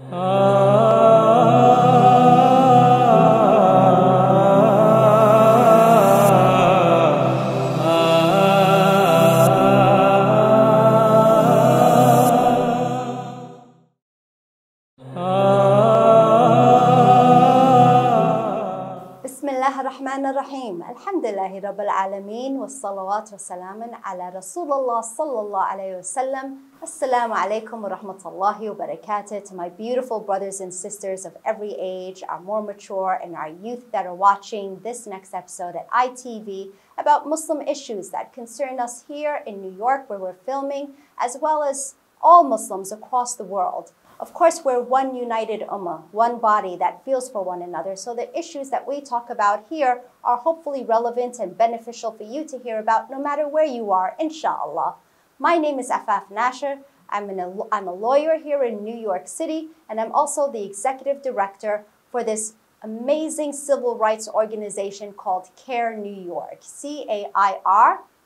Bismillahirrahmanirrahim. Alhamdulillahi Rabbil Alameen. Wassalawat wassalamun ala Rasulullah sallallahu alayhi wasallam. Assalamu alaikum wa rahmatullahi wa barakatuh. To my beautiful brothers and sisters of every age, our more mature and our youth that are watching this next episode at iTV about Muslim issues that concern us here in New York where we're filming, as well as all Muslims across the world. Of course, we're one united ummah, one body that feels for one another. So the issues that we talk about here are hopefully relevant and beneficial for you to hear about no matter where you are, inshallah. My name is Afaf Nasher. I'm a lawyer here in New York City, and I'm also the executive director for this amazing civil rights organization called CAIR-NY,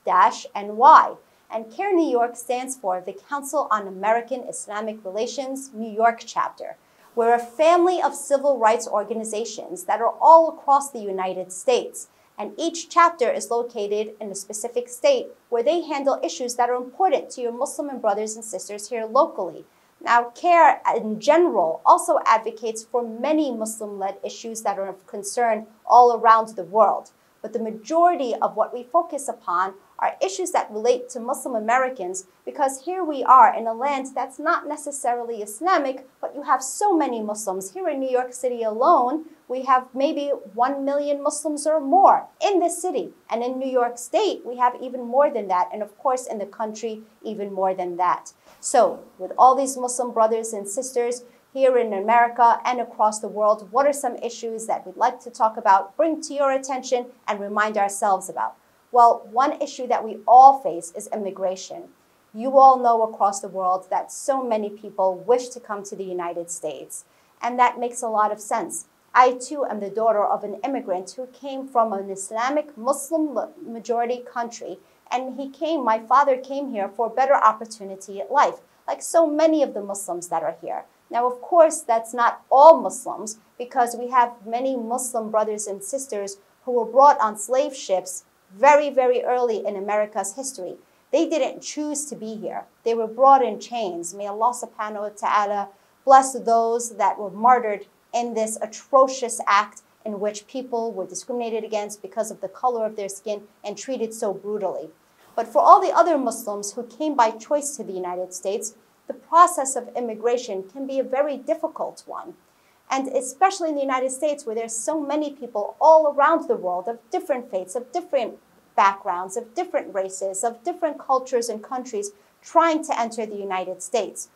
CAIR-NY. And CAIR-New York stands for the Council on American Islamic Relations, New York chapter. We're a family of civil rights organizations that are all across the United States. And each chapter is located in a specific state where they handle issues that are important to your Muslim brothers and sisters here locally. Now, CAIR in general also advocates for many Muslim-led issues that are of concern all around the world. But the majority of what we focus upon are issues that relate to Muslim Americans, because here we are in a land that's not necessarily Islamic, but you have so many Muslims. Here in New York City alone, we have maybe 1 million Muslims or more in this city. And in New York State, we have even more than that. And of course, in the country, even more than that. So with all these Muslim brothers and sisters here in America and across the world, what are some issues that we'd like to talk about, bring to your attention, and remind ourselves about? Well, one issue that we all face is immigration. You all know across the world that so many people wish to come to the United States, and that makes a lot of sense. I too am the daughter of an immigrant who came from an Islamic Muslim majority country, and my father came here for a better opportunity at life, like so many of the Muslims that are here. Now, of course, that's not all Muslims, because we have many Muslim brothers and sisters who were brought on slave ships very, very early in America's history. They didn't choose to be here. They were brought in chains. May Allah subhanahu wa ta'ala bless those that were martyred in this atrocious act in which people were discriminated against because of the color of their skin and treated so brutally. But for all the other Muslims who came by choice to the United States, the process of immigration can be a very difficult one. And especially in the United States, where there's so many people all around the world of different faiths, of different backgrounds, of different races, of different cultures and countries trying to enter the United States.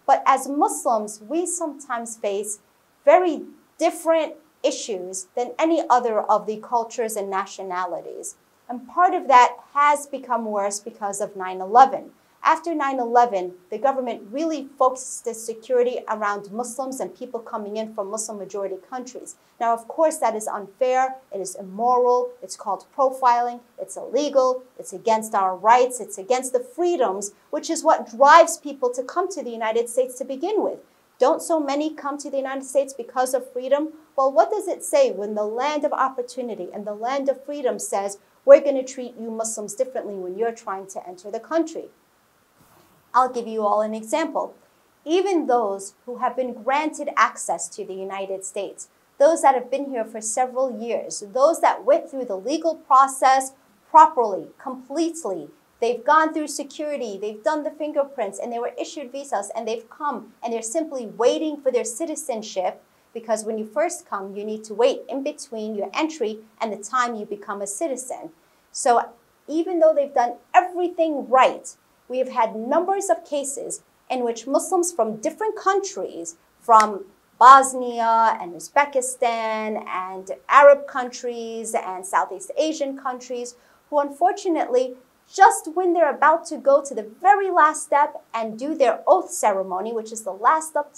But as Muslims, we sometimes face very different issues than any other of the cultures and nationalities. And part of that has become worse because of 9/11. After 9/11, the government really focused the security around Muslims and people coming in from Muslim-majority countries. Now, of course, that is unfair, it is immoral, it's called profiling, it's illegal, it's against our rights, it's against the freedoms, which is what drives people to come to the United States to begin with. Don't so many come to the United States because of freedom? Well, what does it say when the land of opportunity and the land of freedom says, we're going to treat you Muslims differently when you're trying to enter the country? I'll give you all an example. Even those who have been granted access to the United States, those that have been here for several years, those that went through the legal process properly, completely, they've gone through security, they've done the fingerprints, and they were issued visas, and they've come, and they're simply waiting for their citizenship, because when you first come, you need to wait in between your entry and the time you become a citizen. So even though they've done everything right, we have had numbers of cases in which Muslims from different countries, from Bosnia and Uzbekistan and Arab countries and Southeast Asian countries, who unfortunately, just when they're about to go to the very last step and do their oath ceremony, which is the last step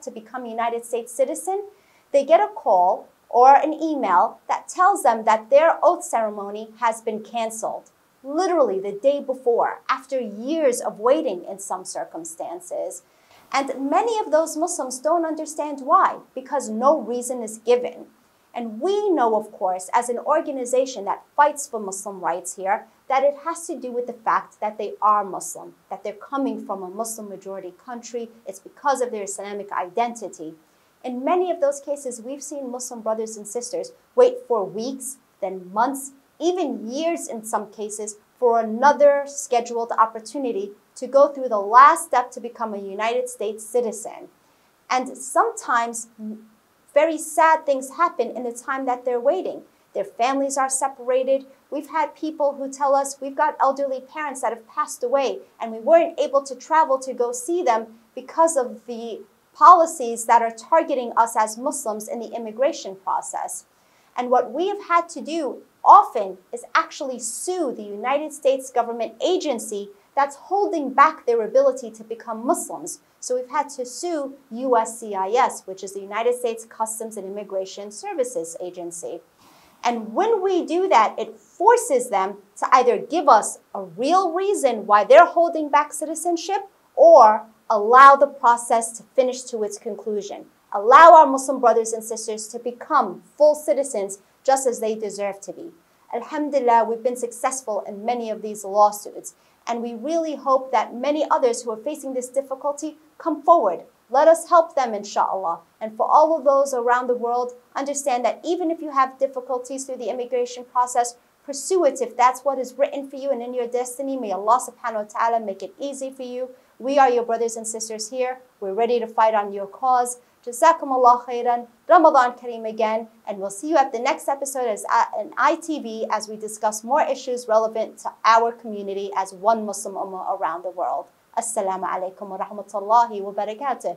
to become a United States citizen, they get a call or an email that tells them that their oath ceremony has been canceled. Literally the day before, after years of waiting in some circumstances. And many of those Muslims don't understand why, because no reason is given. And we know, of course, as an organization that fights for Muslim rights here, that it has to do with the fact that they are Muslim, that they're coming from a Muslim majority country. It's because of their Islamic identity. In many of those cases, we've seen Muslim brothers and sisters wait for weeks, then months, even years in some cases, for another scheduled opportunity to go through the last step to become a United States citizen. And sometimes very sad things happen in the time that they're waiting. Their families are separated. We've had people who tell us we've got elderly parents that have passed away and we weren't able to travel to go see them because of the policies that are targeting us as Muslims in the immigration process. And what we have had to do often is actually sue the United States government agency that's holding back their ability to become Muslims. So we've had to sue USCIS, which is the United States Customs and Immigration Services Agency. And when we do that, it forces them to either give us a real reason why they're holding back citizenship or allow the process to finish to its conclusion. Allow our Muslim brothers and sisters to become full citizens just as they deserve to be. Alhamdulillah, we've been successful in many of these lawsuits. And we really hope that many others who are facing this difficulty come forward. Let us help them, inshallah. And for all of those around the world, understand that even if you have difficulties through the immigration process, pursue it if that's what is written for you and in your destiny. May Allah subhanahu wa ta'ala make it easy for you. We are your brothers and sisters here. We're ready to fight on your cause. Jazakumullah khairan. Ramadan Kareem again. And we'll see you at the next episode as an ITV as we discuss more issues relevant to our community as one Muslim ummah around the world. Assalamu alaikum wa rahmatullahi wa barakatuh.